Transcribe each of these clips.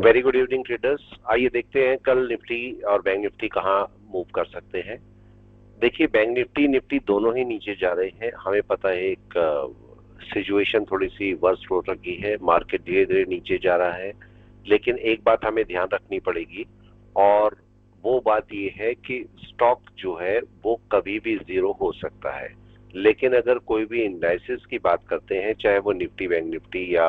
Very good evening traders. आइए देखते हैं कल निफ्टी और बैंक निफ्टी कहाँ मूव कर सकते हैं। देखिए, बैंक निफ्टी निफ्टी दोनों ही नीचे जा रहे हैं। हमें पता है एक सिचुएशन थोड़ी सी वर्स्ट हो रही है, मार्केट धीरे धीरे नीचे जा रहा है। लेकिन एक बात हमें ध्यान रखनी पड़ेगी, और वो बात ये है कि स्टॉक जो है वो कभी भी जीरो हो सकता है। लेकिन अगर कोई भी इंडाइसिस की बात करते हैं, चाहे वो निफ्टी बैंक निफ्टी या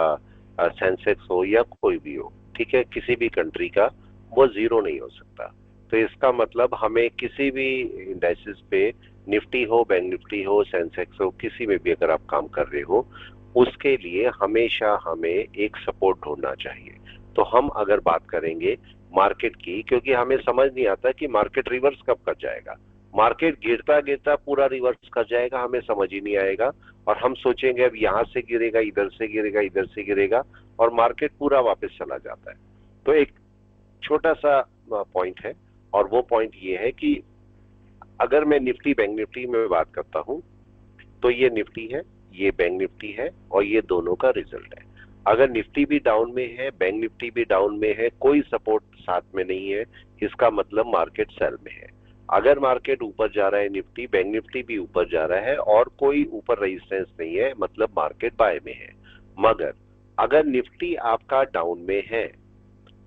सेंसेक्स हो या कोई भी हो, ठीक है, किसी भी कंट्री का, वो जीरो नहीं हो सकता। तो इसका मतलब हमें किसी भी इंडाइसिस पे, निफ्टी हो बैंक निफ्टी हो सेंसेक्स हो, किसी में भी अगर आप काम कर रहे हो, उसके लिए हमेशा हमें एक सपोर्ट ढूंढना चाहिए। तो हम अगर बात करेंगे मार्केट की, क्योंकि हमें समझ नहीं आता कि मार्केट रिवर्स कब कर जाएगा। मार्केट गिरता गिरता पूरा रिवर्स कर जाएगा, हमें समझ ही नहीं आएगा, और हम सोचेंगे अब यहां से गिरेगा, इधर से गिरेगा, इधर से गिरेगा, और मार्केट पूरा वापस चला जाता है। तो एक छोटा सा पॉइंट है, और वो पॉइंट ये है कि अगर मैं निफ्टी बैंक निफ्टी में बात करता हूं, तो ये निफ्टी है, ये बैंक निफ्टी है, और ये दोनों का रिजल्ट है। अगर निफ्टी भी डाउन में है, बैंक निफ्टी भी डाउन में है, कोई सपोर्ट साथ में नहीं है, इसका मतलब मार्केट सेल में है। अगर मार्केट ऊपर जा रहा है, निफ्टी बैंक निफ्टी भी ऊपर जा रहा है और कोई ऊपर रेजिस्टेंस नहीं है, मतलब मार्केट बाय में है। मगर अगर निफ्टी आपका डाउन में है,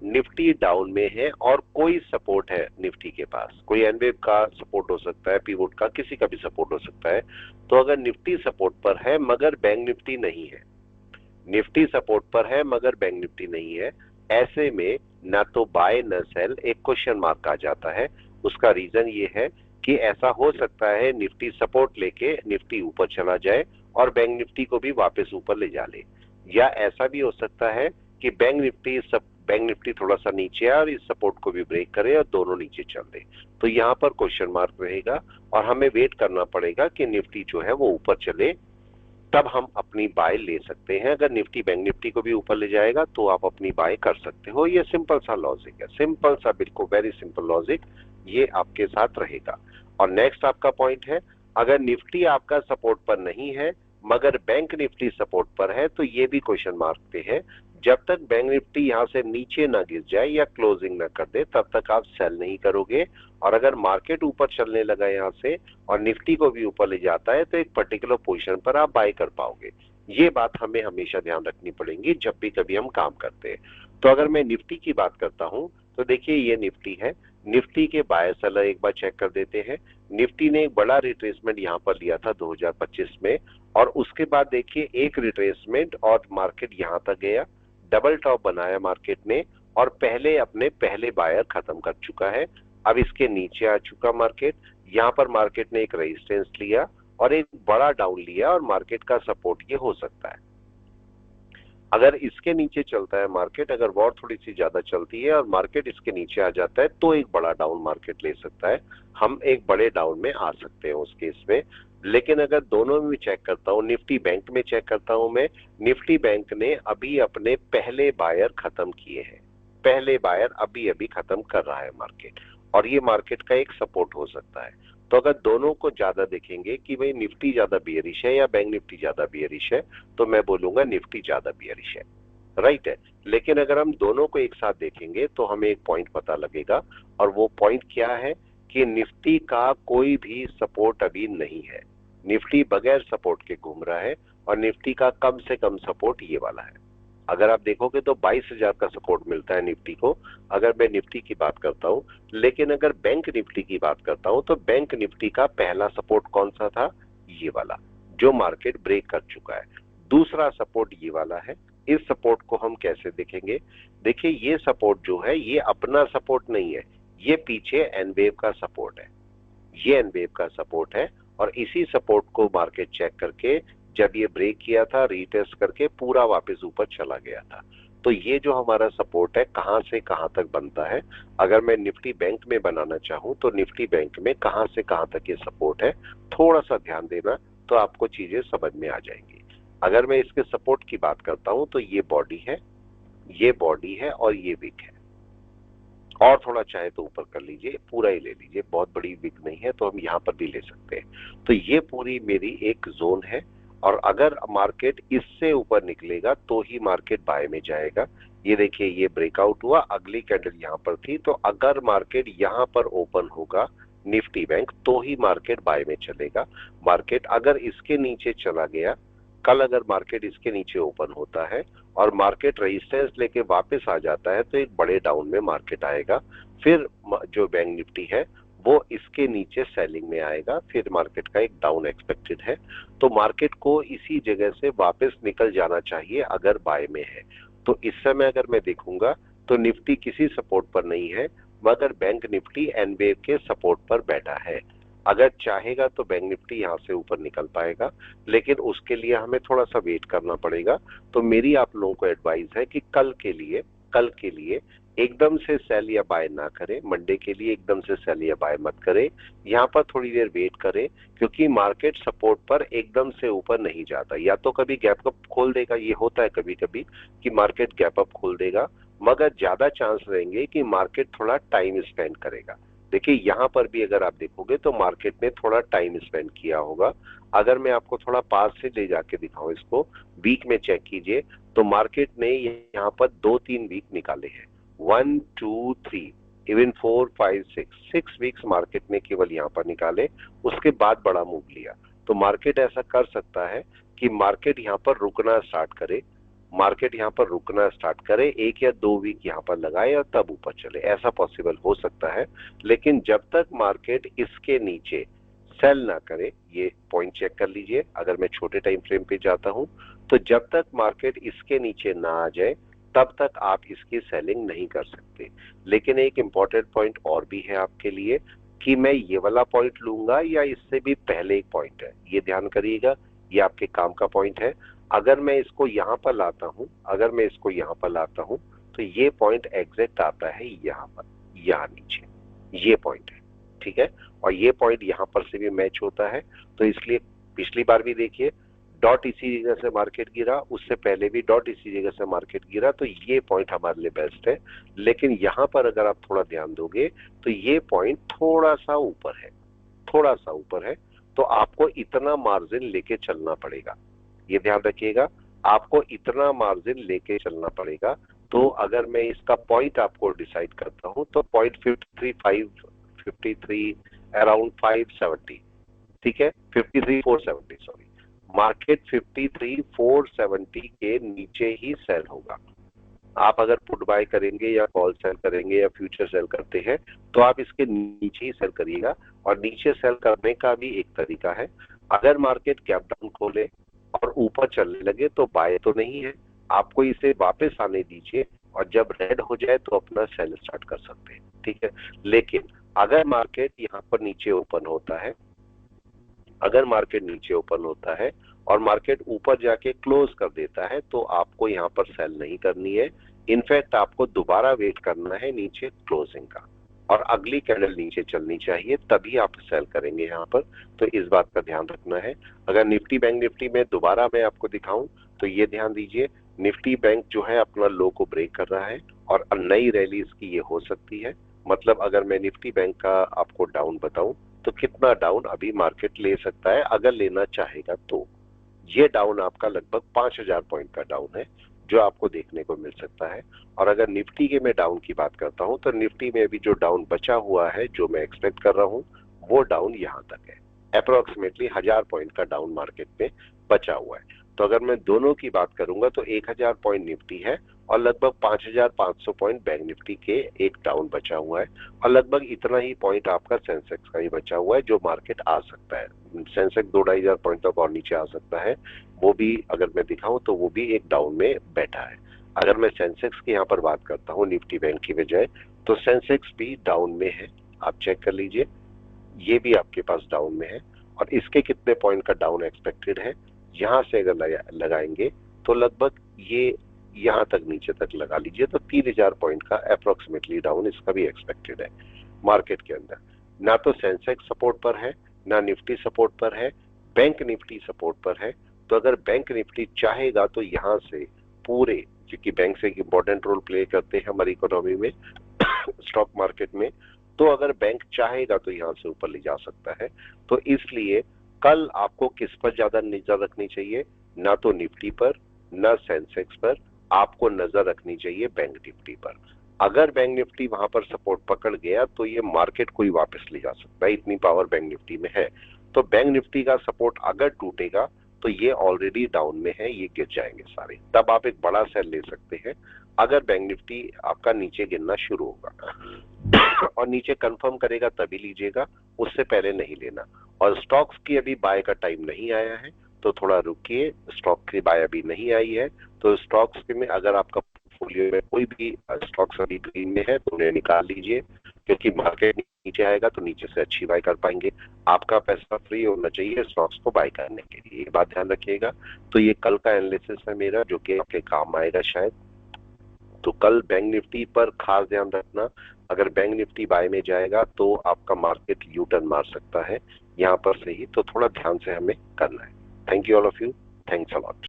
निफ्टी डाउन में है और कोई सपोर्ट है निफ्टी के पास, कोई एनवेव का सपोर्ट हो सकता है, पिवोट का, किसी का भी सपोर्ट हो सकता है। तो अगर निफ्टी सपोर्ट पर है मगर बैंक निफ्टी नहीं है, निफ्टी सपोर्ट पर है मगर बैंक निफ्टी नहीं है, ऐसे में ना तो बाय न सेल, एक क्वेश्चन मार्क आ जाता है। उसका रीजन ये है कि ऐसा हो सकता है निफ्टी सपोर्ट लेके निफ्टी ऊपर चला जाए और बैंक निफ्टी को भी वापस ऊपर ले जा ले, या ऐसा भी हो सकता है कि बैंक निफ्टी थोड़ा सा नीचे आए और इस सपोर्ट को भी ब्रेक करे और दोनों नीचे चल दे। तो यहाँ पर क्वेश्चन मार्क रहेगा और हमें वेट करना पड़ेगा कि निफ्टी जो है वो ऊपर चले, तब हम अपनी बाय ले सकते हैं। अगर निफ्टी बैंक निफ्टी को भी ऊपर ले जाएगा तो आप अपनी बाय कर सकते हो। ये सिंपल सा लॉजिक है, सिंपल सा, बिल्कुल वेरी सिंपल लॉजिक, ये आपके साथ रहेगा। और नेक्स्ट आपका पॉइंट है, अगर निफ्टी आपका सपोर्ट पर नहीं है मगर बैंक निफ्टी सपोर्ट पर है, तो ये भी क्वेश्चन मार्क पे है। जब तक बैंक निफ्टी यहां से नीचे ना गिर जाए या क्लोजिंग ना कर दे, तब तक आप सेल नहीं करोगे। और अगर मार्केट ऊपर चलने लगा यहां से और निफ्टी को भी ऊपर ले जाता है, तो एक पर्टिकुलर पोजीशन पर आप बाय कर पाओगे। ये बात हमें हमेशा ध्यान रखनी पड़ेगी जब भी कभी हम काम करते हैं। तो अगर मैं निफ्टी की बात करता हूं, तो देखिए ये निफ्टी है, निफ्टी के बाय सेलर एक बार चेक कर देते हैं। निफ्टी ने एक बड़ा रिट्रेसमेंट यहां पर लिया था 2025 में, और उसके बाद देखिए एक रिट्रेसमेंट और मार्केट यहां तक गया, डबल टॉप बनाया मार्केट ने, और अपने पहले बायर खत्म कर चुका है। अब इसके नीचे आ चुका मार्केट, यहां पर मार्केट ने एक रेजिस्टेंस लिया और एक बड़ा डाउन लिया, और मार्केट का सपोर्ट ये हो सकता है। अगर इसके नीचे चलता है मार्केट, अगर वॉर थोड़ी सी ज्यादा चलती है और मार्केट इसके नीचे आ जाता है, तो एक बड़ा डाउन मार्केट ले सकता है, हम एक बड़े डाउन में आ सकते हैं उस केस में। लेकिन अगर दोनों में चेक करता हूं, निफ्टी बैंक में चेक करता हूं मैं, निफ्टी बैंक ने अभी अपने पहले बायर खत्म किए हैं, पहले बायर अभी अभी खत्म कर रहा है मार्केट, और ये मार्केट का एक सपोर्ट हो सकता है। तो अगर दोनों को ज्यादा देखेंगे कि भाई निफ्टी ज्यादा बियरिश है या बैंक निफ्टी ज्यादा बियरिश है, तो मैं बोलूंगा निफ्टी ज्यादा बियरिश है, राइट है। लेकिन अगर हम दोनों को एक साथ देखेंगे तो हमें एक पॉइंट पता लगेगा, और वो पॉइंट क्या है कि निफ्टी का कोई भी सपोर्ट अभी नहीं है, निफ्टी बगैर सपोर्ट के घूम रहा है, और निफ्टी का कम से कम सपोर्ट ये वाला है। अगर आप देखोगे तो 22,000 का सपोर्ट मिलता है निफ्टी को, अगर मैं निफ्टी की बात करता हूं। लेकिन अगर बैंक निफ्टी की बात करता हूं, तो बैंक निफ्टी का पहला सपोर्ट कौन सा था, ये वाला, जो मार्केट ब्रेक कर चुका है। दूसरा सपोर्ट ये वाला है। इस सपोर्ट को हम कैसे देखेंगे, देखिए ये सपोर्ट जो है ये अपना सपोर्ट नहीं है, ये पीछे एनवेव का सपोर्ट है, ये एनवेव का सपोर्ट है। और इसी सपोर्ट को मार्केट चेक करके जब ये ब्रेक किया था, रीटेस्ट करके पूरा वापस ऊपर चला गया था। तो ये जो हमारा सपोर्ट है कहां से कहां तक बनता है, अगर मैं निफ्टी बैंक में बनाना चाहूं तो निफ्टी बैंक में कहां से कहां तक ये सपोर्ट है, थोड़ा सा ध्यान देना तो आपको चीजें समझ में आ जाएंगी। अगर मैं इसके सपोर्ट की बात करता हूं, तो ये बॉडी है, ये बॉडी है, और ये विक है, और थोड़ा चाहे तो ऊपर कर लीजिए, पूरा ही ले लीजिए, बहुत बड़ी विक नहीं है, तो हम यहाँ पर भी ले सकते हैं। तो ये पूरी मेरी एक जोन है, और अगर मार्केट इससे ऊपर निकलेगा तो ही मार्केट बाय में जाएगा। ये देखिए ये ब्रेकआउट हुआ, अगली कैंडल यहाँ पर थी, तो अगर मार्केट यहाँ पर ओपन होगा निफ्टी बैंक तो ही मार्केट बाय में चलेगा। मार्केट अगर इसके नीचे चला गया, कल अगर मार्केट इसके नीचे ओपन होता है और मार्केट रेजिस्टेंस लेके वापस आ जाता है तो एक बड़े डाउन में मार्केट आएगा। फिर जो बैंक निफ्टी है वो इसके नीचे सेलिंग में आएगा, फिर मार्केट का एक डाउन एक्सपेक्टेड है। तो मार्केट को इसी जगह से वापस निकल जाना चाहिए अगर बाय में है। तो इस समय अगर मैं देखूंगा तो निफ्टी किसी सपोर्ट पर नहीं है, मगर बैंक निफ्टी एनवेव के सपोर्ट पर बैठा है। अगर चाहेगा तो बैंक निफ्टी यहां से ऊपर निकल पाएगा, लेकिन उसके लिए हमें थोड़ा सा वेट करना पड़ेगा। तो मेरी आप लोगों को एडवाइस है कि कल के लिए एकदम से सेल या बाय ना करें, मंडे के लिए एकदम से सेल या बाय मत करें, यहाँ पर थोड़ी देर वेट करें, क्योंकि मार्केट सपोर्ट पर एकदम से ऊपर नहीं जाता। या तो कभी गैप अप खोल देगा, ये होता है कभी कभी कि मार्केट गैप अप खोल देगा, मगर ज्यादा चांस रहेंगे कि मार्केट थोड़ा टाइम स्पेंड करेगा। देखिए यहाँ पर भी अगर आप देखोगे तो मार्केट ने थोड़ा टाइम स्पेंड किया होगा। अगर मैं आपको थोड़ा पास से ले जाके दिखाऊं इसको, वीक में चेक कीजिए तो मार्केट ने यहाँ पर 2-3 वीक निकाले हैं, 1 2 3 इवन 4 5 6 वीक्स मार्केट ने केवल यहाँ पर निकाले, उसके बाद बड़ा मूव लिया। तो मार्केट ऐसा कर सकता है कि मार्केट यहाँ पर रुकना स्टार्ट करे, मार्केट यहाँ पर रुकना स्टार्ट करे, 1 या 2 वीक यहाँ पर लगाए और तब ऊपर चले, ऐसा पॉसिबल हो सकता है। लेकिन जब तक मार्केट इसके नीचे सेल ना करे, ये पॉइंट चेक कर लीजिए, अगर मैं छोटे टाइम फ्रेम पे जाता हूं तो जब तक मार्केट इसके नीचे ना आ जाए तब तक आप इसकी सेलिंग नहीं कर सकते। लेकिन एक इंपॉर्टेंट पॉइंट और भी है आपके लिए कि मैं ये वाला पॉइंट लूंगा या इससे भी पहले एक पॉइंट है, ये ध्यान करिएगा, ये आपके काम का पॉइंट है। अगर मैं इसको यहाँ पर लाता हूं, तो ये पॉइंट एग्जैक्ट आता है यहाँ पर, यहाँ नीचे ये पॉइंट है, ठीक है। और ये पॉइंट यहाँ पर से भी मैच होता है, तो इसलिए पिछली बार भी देखिए डॉट इसी जगह से मार्केट गिरा, उससे पहले भी डॉट इसी जगह से मार्केट गिरा, तो ये पॉइंट हमारे लिए बेस्ट है। लेकिन यहाँ पर अगर आप थोड़ा ध्यान दोगे तो ये पॉइंट थोड़ा सा ऊपर है, तो आपको इतना मार्जिन लेके चलना पड़ेगा, ये ध्यान रखिएगा, आपको इतना मार्जिन लेके चलना पड़ेगा। तो अगर मैं इसका पॉइंट आपको डिसाइड करता हूं तो पॉइंट 53 अराउंड 570, ठीक है, 53,470 सॉरी, मार्केट 53,470 के नीचे ही सेल होगा। आप अगर पुट बाय करेंगे या कॉल सेल करेंगे या फ्यूचर सेल करते हैं तो आप इसके नीचे ही सेल करिएगा। और नीचे सेल करने का भी एक तरीका है, अगर मार्केट गैप डाउन खोले और ऊपर चलने लगे तो बाय तो नहीं है, आपको इसे वापस आने दीजिए और जब रेड हो जाए तो अपना सेल स्टार्ट कर सकते हैं, ठीक है। लेकिन अगर मार्केट यहाँ पर नीचे ओपन होता है, और मार्केट ऊपर जाके क्लोज कर देता है तो आपको यहाँ पर सेल नहीं करनी है, इनफैक्ट आपको दोबारा वेट करना है नीचे क्लोजिंग का, और अगली कैंडल नीचे चलनी चाहिए तभी आप सेल करेंगे यहाँ पर। तो इस बात का ध्यान रखना है। अगर निफ्टी बैंक निफ्टी में दोबारा मैं आपको दिखाऊं तो ये ध्यान दीजिए, निफ्टी बैंक जो है अपना लो को ब्रेक कर रहा है और नई रैली इसकी ये हो सकती है। मतलब अगर मैं निफ्टी बैंक का आपको डाउन बताऊं तो कितना डाउन अभी मार्केट ले सकता है अगर लेना चाहेगा तो ये डाउन आपका लगभग 5,000 पॉइंट का डाउन है जो आपको देखने को मिल सकता है। और अगर निफ्टी के मैं डाउन की बात करता हूं तो निफ्टी में भी जो डाउन बचा हुआ है जो मैं एक्सपेक्ट कर रहा हूं वो डाउन यहां तक है, अप्रोक्सीमेटली 1,000 पॉइंट का डाउन मार्केट में बचा हुआ है। तो अगर मैं दोनों की बात करूंगा तो 1,000 पॉइंट निफ्टी है और लगभग 5,500 पॉइंट बैंक निफ्टी के एक डाउन बचा हुआ है, और लगभग इतना ही पॉइंट आपका सेंसेक्स का ही बचा हुआ है जो मार्केट आ सकता है। सेंसेक्स 2-2,500 पॉइंट तक और नीचे आ सकता है, वो भी अगर मैं दिखाऊं तो वो भी एक डाउन में बैठा है। अगर मैं सेंसेक्स की यहाँ पर बात करता हूँ निफ्टी बैंक की बजाय, तो सेंसेक्स भी डाउन में है, आप चेक कर लीजिए, ये भी आपके पास डाउन में है। और इसके कितने पॉइंट का डाउन एक्सपेक्टेड है, यहां से अगर लगाएंगे तो लगभग ये यहां तक नीचे तक लगा लीजिए, तो 3,000 पॉइंट का अप्रोक्सीमेटली डाउन इसका भी एक्सपेक्टेड है मार्केट के अंदर। ना तो सेंसेक्स सपोर्ट पर है, ना निफ्टी सपोर्ट पर है, बैंक निफ्टी सपोर्ट पर है। तो अगर बैंक निफ्टी चाहेगा तो यहां से पूरे, क्योंकि बैंक से एक इंपॉर्टेंट रोल प्ले करते हैं हमारी इकोनॉमी में स्टॉक मार्केट में, तो अगर बैंक चाहेगा तो यहां से ऊपर ले जा सकता है। तो इसलिए कल आपको किस पर ज्यादा नजर रखनी चाहिए, ना तो निफ्टी पर, ना सेंसेक्स पर, आपको नजर रखनी चाहिए बैंक निफ्टी पर। अगर बैंक निफ्टी वहां पर सपोर्ट पकड़ गया तो ये मार्केट को ही वापस ले जा सकता है, इतनी पावर बैंक निफ्टी में है। तो बैंक निफ्टी का सपोर्ट अगर टूटेगा तो ये ऑलरेडी डाउन में है, ये गिर जाएंगे सारे, तब आप एक बड़ा सेल ले सकते हैं अगर बैंक निफ्टी आपका नीचे गिरना शुरू होगा और नीचे कंफर्म करेगा तभी लीजिएगा, उससे पहले नहीं लेना। और स्टॉक्स की अभी बाय का टाइम नहीं आया है तो थोड़ा रुकिए, स्टॉक की बाय अभी नहीं आई है तो स्टॉक्स में अगर आपका पोर्टफोलियो में कोई भी स्टॉक्स अभी ग्रीन में है तो उन्हें निकाल लीजिए, क्योंकि मार्केट नीचे आएगा तो नीचे से अच्छी बाय कर पाएंगे। आपका पैसा फ्री होना चाहिए स्टॉक्स को बाय करने के लिए, ये बात ध्यान रखिएगा। तो ये कल का एनालिसिस है मेरा, जो कि आपके काम आएगा शायद। तो कल बैंक निफ्टी पर खास ध्यान रखना, अगर बैंक निफ्टी बाय में जाएगा तो आपका मार्केट यू टर्न मार सकता है यहाँ पर से ही, तो थोड़ा ध्यान से हमें करना है। Thank you all of you, thanks a lot.